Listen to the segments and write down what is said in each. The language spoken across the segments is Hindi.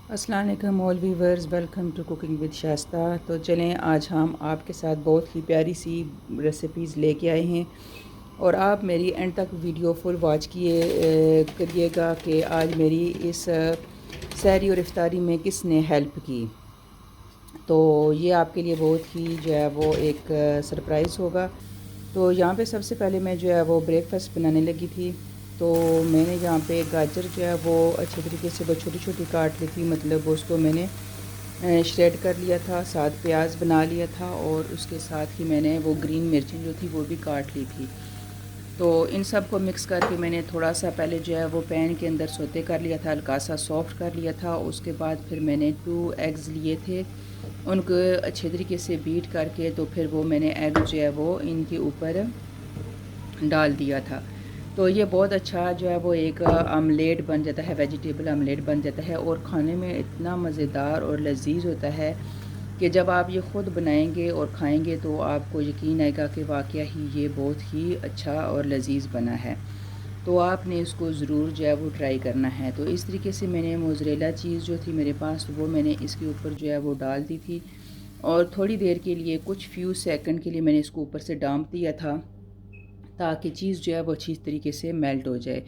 अस्सलाम वालेकुम all viewers, welcome to cooking with Shasta. तो चलें, आज हम आपके साथ बहुत ही प्यारी सी रेसिपीज़ लेके आए हैं और आप मेरी एंड तक वीडियो फुल वॉच करिएगा कि आज मेरी इस सहरी और इफ्तारी में किसने हेल्प की। तो ये आपके लिए बहुत ही जो है वो एक सरप्राइज़ होगा। तो यहाँ पे सबसे पहले मैं जो है वो ब्रेकफास्ट बनाने लगी थी। तो मैंने यहाँ पे गाजर जो है वो अच्छे तरीके से वो छोटी छोटी काट ली थी, मतलब उसको मैंने श्रेड कर लिया था, साथ प्याज बना लिया था और उसके साथ ही मैंने वो ग्रीन मिर्ची जो थी वो भी काट ली थी। तो इन सब को मिक्स करके मैंने थोड़ा सा पहले जो है वो पैन के अंदर सोते कर लिया था, हल्का सा सॉफ्ट कर लिया था। उसके बाद फिर मैंने 2 एग्स लिए थे, उनको अच्छे तरीके से बीट करके तो फिर वो मैंने एग जो है वो इनके ऊपर डाल दिया था। तो ये बहुत अच्छा जो है वो एक आमलेट बन जाता है, वेजिटेबल आमलेट बन जाता है और ख़ाने में इतना मज़ेदार और लजीज होता है कि जब आप ये ख़ुद बनाएंगे और खाएंगे तो आपको यकीन आएगा कि वाकया ही ये बहुत ही अच्छा और लजीज बना है। तो आपने इसको ज़रूर जो है वो ट्राई करना है। तो इस तरीके से मैंने मोज़रेला चीज़ जो थी मेरे पास, तो वो मैंने इसके ऊपर जो है वो डाल दी थी और थोड़ी देर के लिए, कुछ फ्यू सेकंड के लिए मैंने इसको ऊपर से डांप दिया था ताकि चीज़ जो है वो अच्छी तरीके से मेल्ट हो जाए।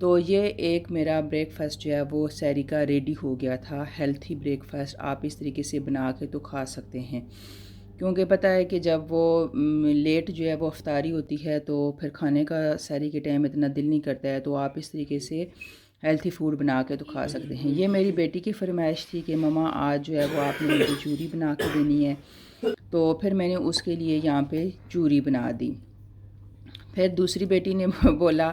तो ये एक मेरा ब्रेकफ़ास्ट जो है वो सहरी का रेडी हो गया था। हेल्थी ब्रेकफ़ास्ट आप इस तरीके से बना के तो खा सकते हैं, क्योंकि पता है कि जब वो लेट जो है वो अफ्तारी होती है तो फिर खाने का सहरी के टाइम इतना दिल नहीं करता है। तो आप इस तरीके से हेल्थी फूड बना के तो खा सकते हैं। ये मेरी बेटी की फरमाइश थी कि ममा आज जो है वो आपने मुझे चूरी बना के देनी है, तो फिर मैंने उसके लिए यहाँ पे चूरी बना दी। फिर दूसरी बेटी ने बोला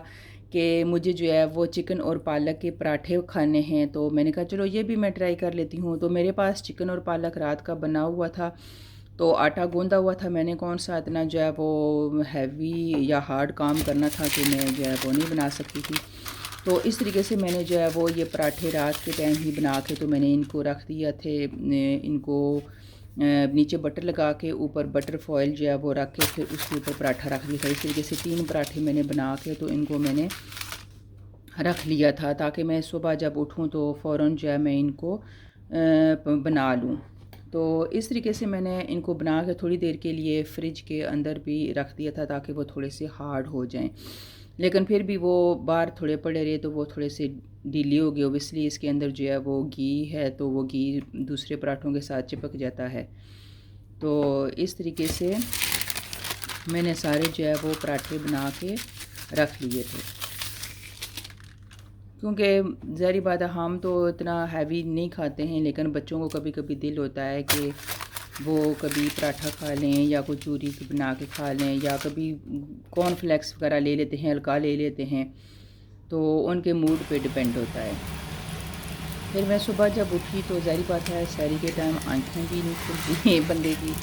कि मुझे जो है वो चिकन और पालक के पराठे खाने हैं, तो मैंने कहा चलो ये भी मैं ट्राई कर लेती हूँ। तो मेरे पास चिकन और पालक रात का बना हुआ था, तो आटा गूंदा हुआ था। मैंने कौन सा इतना जो है वो हैवी या हार्ड काम करना था कि मैं जो है वो नहीं बना सकती थी। तो इस तरीके से मैंने जो है वो ये पराठे रात के टाइम ही बना के तो मैंने इनको रख दिया थे। इनको नीचे बटर लगा के ऊपर बटर फॉयल जो है वो रख के फिर उसके ऊपर पराठा रख दिया था। इस तरीके से 3 पराठे मैंने बना के तो इनको मैंने रख लिया था ताकि मैं सुबह जब उठूँ तो फ़ौरन जो है मैं इनको बना लूँ। तो इस तरीके से मैंने इनको बना के थोड़ी देर के लिए फ्रिज के अंदर भी रख दिया था ताकि वो थोड़े से हार्ड हो जाएं। लेकिन फिर भी वो बाहर थोड़े पड़े रहे तो वो थोड़े से ढीली हो गई। ओबियसली इसके अंदर जो है वो घी है, तो वो घी दूसरे पराठों के साथ चिपक जाता है। तो इस तरीके से मैंने सारे जो है वो पराठे बना के रख लिए थे, क्योंकि ज़ाहिर बात है हम तो इतना हैवी नहीं खाते हैं, लेकिन बच्चों को कभी कभी दिल होता है कि वो कभी पराठा खा लें या कोई चूरी बना के खा लें या कभी कॉर्नफ्लेक्स वगैरह ले लेते हैं, हल्का ले लेते हैं। तो उनके मूड पे डिपेंड होता है। फिर मैं सुबह जब उठी तो ज़ाहिर बात है सहरी के टाइम आँखें भी नहीं खुलती हैं बंदे की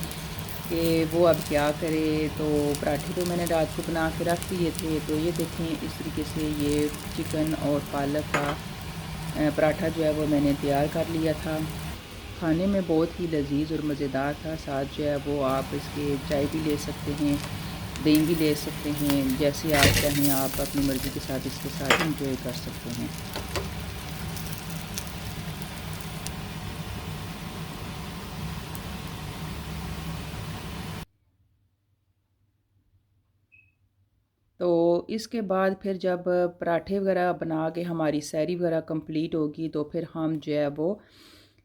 कि वो अब क्या करे। तो पराठे तो मैंने रात को बना के रख दिए थे। तो ये देखें, इस तरीके से ये चिकन और पालक का पराठा जो है वो मैंने तैयार कर लिया था। खाने में बहुत ही लजीज और मज़ेदार था। साथ जो है वो आप इसके चाय भी ले सकते हैं, दही भी ले सकते हैं, जैसे आप चाहें आप अपनी मर्ज़ी के साथ इसके साथ इंजॉय कर सकते हैं। तो इसके बाद फिर जब पराठे वगैरह बना के हमारी सहरी वगैरह कंप्लीट होगी तो फिर हम जो है वो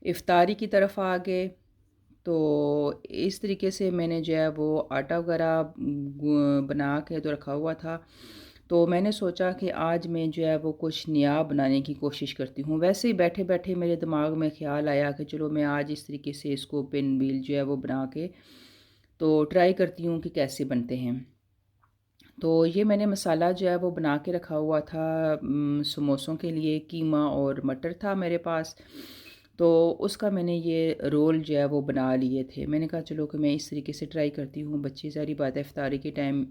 इफ़्तारी की तरफ आ गए। तो इस तरीके से मैंने जो है वो आटा वगैरह बना के तो रखा हुआ था। तो मैंने सोचा कि आज मैं जो है वो कुछ नया बनाने की कोशिश करती हूँ। वैसे ही बैठे बैठे मेरे दिमाग में ख़्याल आया कि चलो मैं आज इस तरीके से इसको पिन व्हील जो है वो बना के तो ट्राई करती हूँ कि कैसे बनते हैं। तो ये मैंने मसाला जो है वो बना के रखा हुआ था समोसों के लिए। कीमा और मटर था मेरे पास, तो उसका मैंने ये रोल जो है वो बना लिए थे। मैंने कहा चलो कि मैं इस तरीके से ट्राई करती हूँ। बच्चे सारी बात है इफ्तारी के टाइम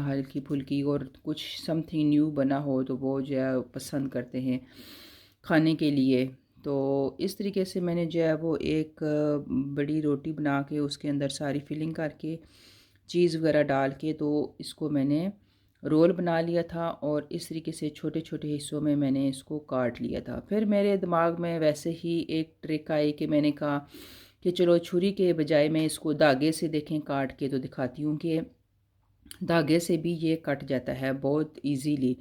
हल्की फुल्की और कुछ समथिंग न्यू बना हो तो वो जो है पसंद करते हैं खाने के लिए। तो इस तरीके से मैंने जो है वो एक बड़ी रोटी बना के उसके अंदर सारी फिलिंग करके चीज़ वगैरह डाल के तो इसको मैंने रोल बना लिया था और इस तरीके से छोटे छोटे हिस्सों में मैंने इसको काट लिया था। फिर मेरे दिमाग में वैसे ही एक ट्रिक आई कि मैंने कहा कि चलो छुरी के बजाय मैं इसको धागे से देखें काट के तो दिखाती हूँ कि धागे से भी ये कट जाता है बहुत इजीली।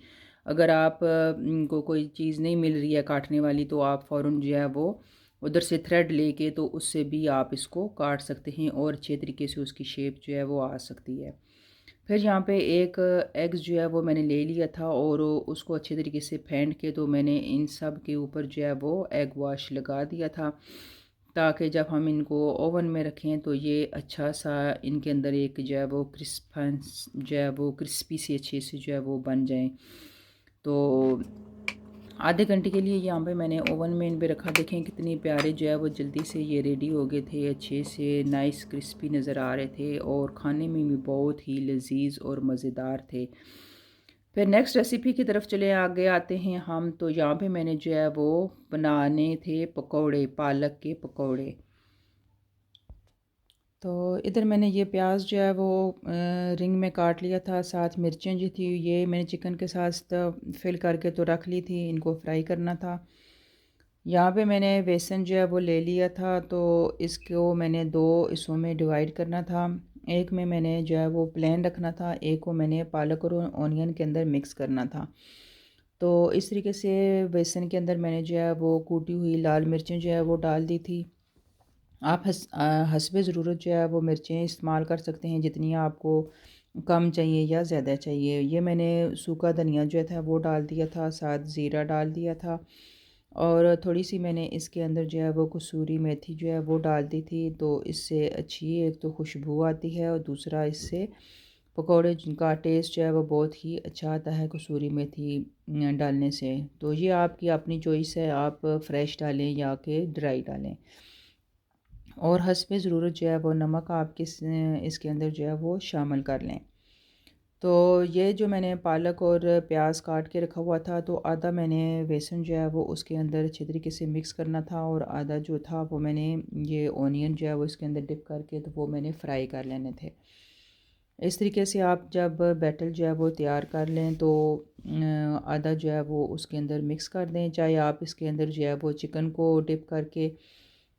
अगर आप को कोई चीज़ नहीं मिल रही है काटने वाली तो आप फ़ौरन जो है वो उधर से थ्रेड लेके तो उससे भी आप इसको काट सकते हैं और अच्छे तरीके से उसकी शेप जो है वो आ सकती है। फिर यहाँ पे एक एग्स जो है वो मैंने ले लिया था और उसको अच्छे तरीके से फेंट के तो मैंने इन सब के ऊपर जो है वो एग वाश लगा दिया था, ताकि जब हम इनको ओवन में रखें तो ये अच्छा सा इनके अंदर एक जो है वो क्रिस्पन्स जो है वो क्रिस्पी से अच्छे से जो है वो बन जाएं। तो आधे घंटे के लिए यहाँ पे मैंने ओवन में इन पे रखा। देखें कितने प्यारे जो है वो जल्दी से ये रेडी हो गए थे, अच्छे से नाइस क्रिस्पी नज़र आ रहे थे और खाने में भी बहुत ही लजीज और मज़ेदार थे। फिर नेक्स्ट रेसिपी की तरफ चले आगे आते हैं हम। तो यहाँ पे मैंने जो है वो बनाने थे पकौड़े, पालक के पकौड़े। तो इधर मैंने ये प्याज जो है वो रिंग में काट लिया था, साथ मिर्चें जो थी ये मैंने चिकन के साथ फिल करके तो रख ली थी, इनको फ्राई करना था। यहाँ पे मैंने बेसन जो है वो ले लिया था, तो इसको मैंने दो हिस्सों में डिवाइड करना था। एक में मैंने जो है वो प्लेन रखना था, एक को मैंने पालक और ऑनियन के अंदर मिक्स करना था। तो इस तरीके से बेसन के अंदर मैंने जो है वो कूटी हुई लाल मिर्चें जो है वो डाल दी थी। आप हस्बे ज़रूरत जो है वो मिर्चें इस्तेमाल कर सकते हैं, जितनी आपको कम चाहिए या ज़्यादा चाहिए। ये मैंने सूखा धनिया जो था वो डाल दिया था, साथ ज़ीरा डाल दिया था और थोड़ी सी मैंने इसके अंदर जो है वो कसूरी मेथी जो है वो डाल दी थी। तो इससे अच्छी एक तो खुशबू आती है और दूसरा इससे पकौड़े जिनका टेस्ट जो है वो बहुत ही अच्छा आता है कसूरी मेथी डालने से। तो ये आपकी अपनी चॉइस है, आप फ्रेश डालें या कि ड्राई डालें। और हस्बे ज़रूरत जो है वो नमक आप इसके अंदर जो है वो शामिल कर लें। तो ये जो मैंने पालक और प्याज काट के रखा हुआ था, तो आधा मैंने बेसन जो है वो उसके अंदर अच्छे तरीके से मिक्स करना था और आधा जो था वो मैंने ये ऑनियन जो है वो इसके अंदर डिप करके तो वो मैंने फ्राई कर लेने थे। इस तरीके से आप जब बैटर जो है वो तैयार कर लें तो आधा जो है वो उसके अंदर मिक्स कर दें। चाहे आप इसके अंदर जो है वो चिकन को डिप करके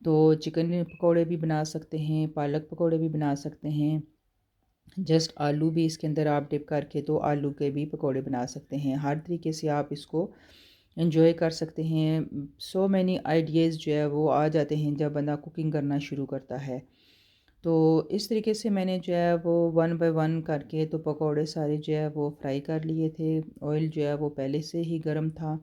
तो चिकन पकौड़े भी बना सकते हैं, पालक पकौड़े भी बना सकते हैं। जस्ट आलू भी इसके अंदर आप डिप करके तो आलू के भी पकौड़े बना सकते हैं। हर तरीके से आप इसको एंजॉय कर सकते हैं। सो मैनी आइडियाज़ जो है वो आ जाते हैं जब बंदा कुकिंग करना शुरू करता है। तो इस तरीके से मैंने जो है वो वन बाय वन करके तो पकौड़े सारे जो है वो फ्राई कर लिए थे। ऑयल जो है वो पहले से ही गर्म था।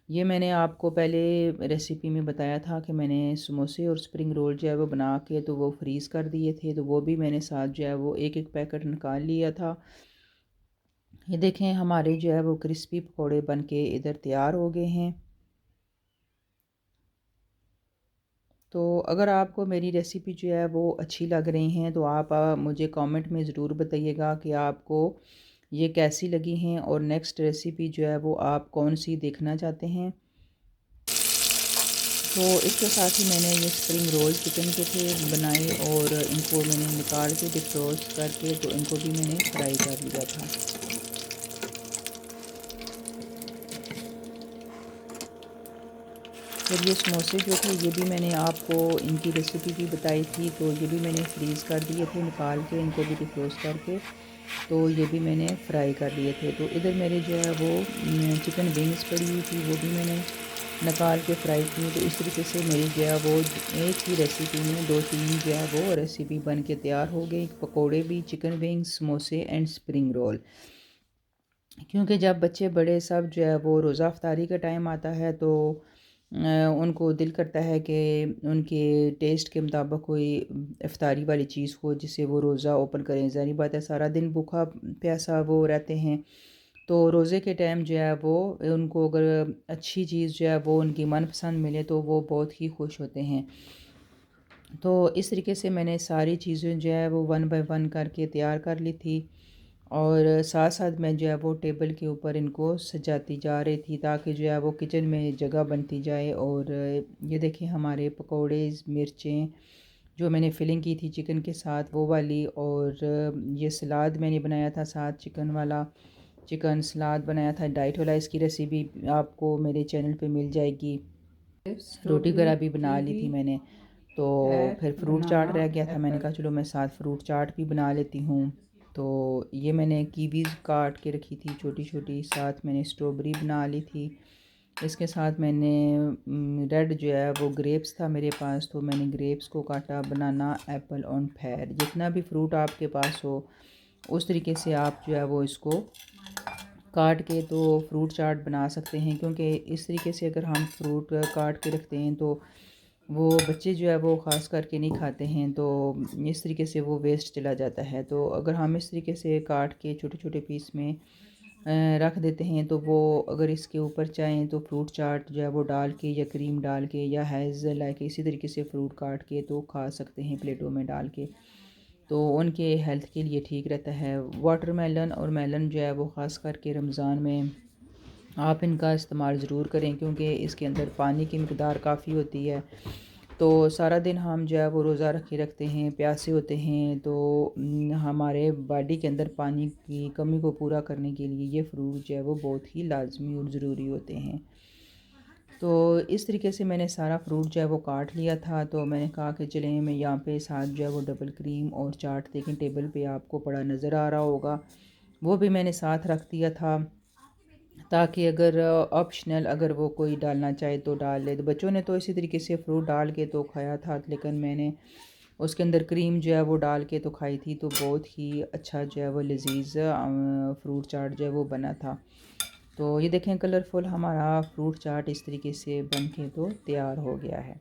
ये मैंने आपको पहले रेसिपी में बताया था कि मैंने समोसे और स्प्रिंग रोल जो है वो बना के तो वो फ्रीज़ कर दिए थे, तो वो भी मैंने साथ जो है वो एक एक पैकेट निकाल लिया था। ये देखें हमारे जो है वो क्रिस्पी पकौड़े बन के इधर तैयार हो गए हैं। तो अगर आपको मेरी रेसिपी जो है वो अच्छी लग रही हैं तो आप मुझे कमेंट में ज़रूर बताइएगा कि आपको ये कैसी लगी हैं और नेक्स्ट रेसिपी जो है वो आप कौन सी देखना चाहते हैं। तो इसके साथ ही मैंने ये स्प्रिंग रोल चिकन के थे बनाए और इनको मैंने निकाल के डिफ्रोस्ट करके तो इनको भी मैंने फ्राई कर लिया था। फिर ये समोसे जो थे ये भी मैंने आपको इनकी रेसिपी भी बताई थी, तो ये भी मैंने फ्रीज़ कर दिए थे निकाल के, इनको भी डिफ्रोस्ट करके तो ये भी मैंने फ्राई कर लिए थे। तो इधर मेरे जो है वो चिकन विंग्स पड़ी हुई थी वो भी मैंने निकाल के फ्राई की। तो इस तरीके से मेरी जो है वो एक ही रेसिपी में दो तीन जो है वो रेसिपी बन के तैयार हो गई, पकोड़े भी, चिकन विंग्स, समोसे एंड स्प्रिंग रोल। क्योंकि जब बच्चे बड़े सब जो है वो रोज़ा अफ्तारी का टाइम आता है तो उनको दिल करता है कि उनके टेस्ट के मुताबिक कोई इफ्तारी वाली चीज़ हो जिससे वो रोज़ा ओपन करें। ज़ाहिर बात है सारा दिन भूखा प्यासा वो रहते हैं, तो रोज़े के टाइम जो है वो उनको अगर अच्छी चीज़ जो है वो उनकी मनपसंद मिले तो वो बहुत ही खुश होते हैं। तो इस तरीके से मैंने सारी चीज़ें जो है वो वन बाय वन करके तैयार कर ली थी और साथ साथ मैं जो है वो टेबल के ऊपर इनको सजाती जा रही थी ताकि जो है वो किचन में जगह बनती जाए। और ये देखिए हमारे पकोड़े, मिर्चें जो मैंने फिलिंग की थी चिकन के साथ वो वाली, और ये सलाद मैंने बनाया था साथ चिकन वाला। चिकन सलाद बनाया था डाइट वाला। इसकी रेसिपी आपको मेरे चैनल पे मिल जाएगी। रोटी वगैरह भी बना ली थी मैंने। तो फिर फ्रूट चाट रह गया था, मैंने कहा चलो मैं साथ फ्रूट चाट भी बना लेती हूँ। तो ये मैंने कीवीज़ काट के रखी थी छोटी छोटी, साथ मैंने स्ट्रॉबेरी बना ली थी। इसके साथ मैंने रेड जो है वो ग्रेप्स था मेरे पास, तो मैंने ग्रेप्स को काटा। बनाना, एप्पल और पेयर, जितना भी फ्रूट आपके पास हो उस तरीके से आप जो है वो इसको काट के तो फ्रूट चाट बना सकते हैं। क्योंकि इस तरीके से अगर हम फ्रूट काट के रखते हैं तो वो बच्चे जो है वो ख़ास करके नहीं खाते हैं, तो इस तरीके से वो वेस्ट चला जाता है। तो अगर हम इस तरीके से काट के छोटे छोटे पीस में रख देते हैं तो वो अगर इसके ऊपर चाहें तो फ्रूट चाट जो है वो डाल के या क्रीम डाल के या हैज़ लाइक इसी तरीके से फ्रूट काट के तो खा सकते हैं प्लेटों में डाल के। तो उनके हेल्थ के लिए ठीक रहता है। वाटरमेलन और मेलन जो है वो ख़ास करके रमज़ान में आप इनका इस्तेमाल ज़रूर करें, क्योंकि इसके अंदर पानी की मकदार काफ़ी होती है। तो सारा दिन हम जो है वो रोज़ा रखे रखते हैं, प्यासे होते हैं, तो हमारे बॉडी के अंदर पानी की कमी को पूरा करने के लिए ये फ्रूट जो है वो बहुत ही लाजमी और ज़रूरी होते हैं। तो इस तरीके से मैंने सारा फ्रूट जो है वो काट लिया था। तो मैंने कहा कि चलें मैं यहाँ पे साथ जो है वो डबल क्रीम और चाट, देखें टेबल पे आपको पड़ा नज़र आ रहा होगा, वो भी मैंने साथ रख दिया था, ताकि अगर ऑप्शनल अगर वो कोई डालना चाहे तो डाल ले। तो बच्चों ने तो इसी तरीके से फ्रूट डाल के तो खाया था, लेकिन मैंने उसके अंदर क्रीम जो है वो डाल के तो खाई थी। तो बहुत ही अच्छा जो है वो लजीज फ्रूट चाट जो है वो बना था। तो ये देखें कलरफुल हमारा फ्रूट चाट इस तरीके से बन के तो तैयार हो गया है।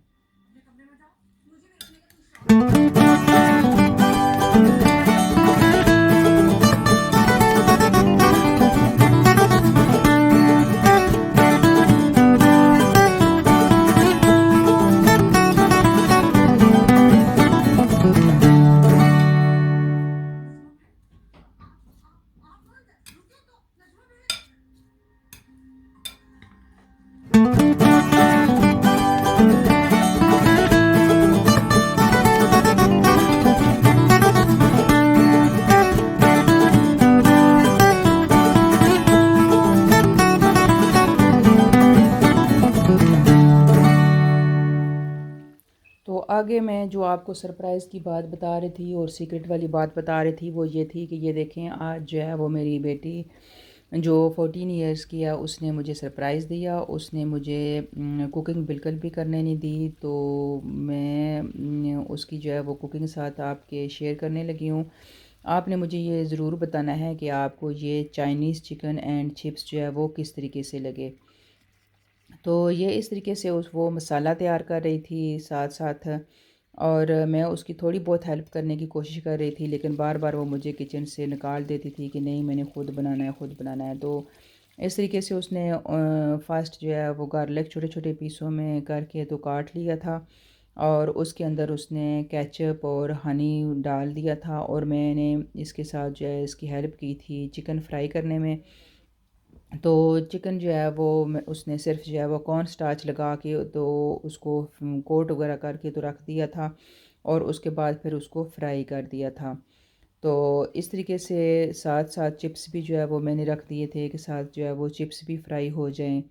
तो आगे मैं जो आपको सरप्राइज़ की बात बता रही थी और सीक्रेट वाली बात बता रही थी वो ये थी कि ये देखें आज जो है वो मेरी बेटी जो 14 इयर्स की है उसने मुझे सरप्राइज़ दिया। उसने मुझे कुकिंग बिल्कुल भी करने नहीं दी। तो मैं उसकी जो है वो कुकिंग साथ आपके शेयर करने लगी हूँ। आपने मुझे ये ज़रूर बताना है कि आपको ये चाइनीज़ चिकन एंड चिप्स जो है वो किस तरीके से लगे। तो ये इस तरीके से वो मसाला तैयार कर रही थी साथ साथ, और मैं उसकी थोड़ी बहुत हेल्प करने की कोशिश कर रही थी, लेकिन बार बार वो मुझे किचन से निकाल देती थी कि नहीं मैंने ख़ुद बनाना है, ख़ुद बनाना है। तो इस तरीके से उसने फ़ास्ट जो है वो गार्लिक छोटे छोटे पीसों में करके तो काट लिया था, और उसके अंदर उसने केचप और हनी डाल दिया था। और मैंने इसके साथ जो है इसकी हेल्प की थी चिकन फ्राई करने में। तो चिकन जो है वो उसने सिर्फ जो है वो कॉर्न स्टार्च लगा के तो उसको कोट वगैरह करके तो रख दिया था, और उसके बाद फिर उसको फ्राई कर दिया था। तो इस तरीके से साथ साथ चिप्स भी जो है वो मैंने रख दिए थे कि साथ जो है वो चिप्स भी फ्राई हो जाएं।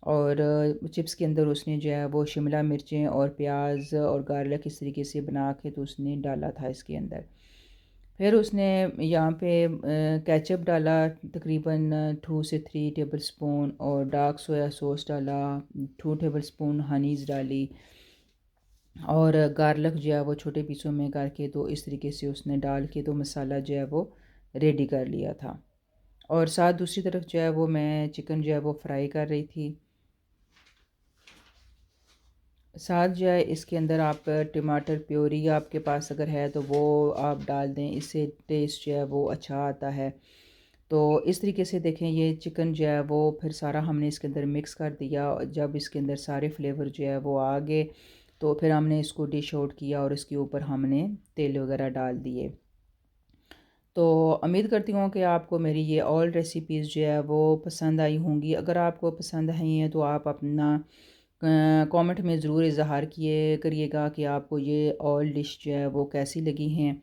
और चिप्स के अंदर उसने जो है वो शिमला मिर्चें और प्याज और गार्लिक इस तरीके से बना के तो उसने डाला था इसके अंदर। फिर उसने यहाँ पे केचप डाला तकरीबन 2 से 3 टेबल स्पून, और डार्क सोया सॉस डाला 2 टेबल स्पून, हनीज़ डाली, और गार्लिक जो है वो छोटे पीसों में करके तो इस तरीके से उसने डाल के तो मसाला जो है वो रेडी कर लिया था। और साथ दूसरी तरफ जो है वो मैं चिकन जो है वो फ्राई कर रही थी। साथ जो है इसके अंदर आप टमाटर प्योरी आपके पास अगर है तो वो आप डाल दें, इससे टेस्ट जो है वो अच्छा आता है। तो इस तरीके से देखें ये चिकन जो है वो फिर सारा हमने इसके अंदर मिक्स कर दिया। जब इसके अंदर सारे फ्लेवर जो है वो आ गए तो फिर हमने इसको डिश आउट किया और इसके ऊपर हमने तेल वगैरह डाल दिए। तो उम्मीद करती हूँ कि आपको मेरी ये ऑल रेसिपीज़ जो है वो पसंद आई होंगी। अगर आपको पसंद आई हैं तो आप अपना कमेंट में ज़रूर इज़हार किए करिएगा कि आपको ये ऑल डिश जो है वो कैसी लगी हैं।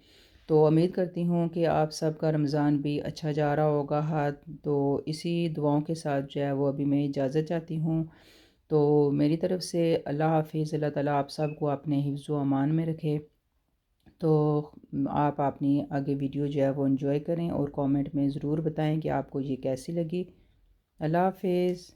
तो उम्मीद करती हूँ कि आप सबका रमज़ान भी अच्छा जा रहा होगा। हाँ, तो इसी दुआओं के साथ जो है वो अभी मैं इजाज़त चाहती हूँ। तो मेरी तरफ़ से अल्लाह हाफ़िज़। अल्लाह ताला आप सबको अपने हिफ्ज़ व अमान में रखे। तो आप अपनी आगे वीडियो जो है वो एंजॉय करें और कमेंट में ज़रूर बताएं कि आपको ये कैसी लगी। अल्लाह हाफ़िज़।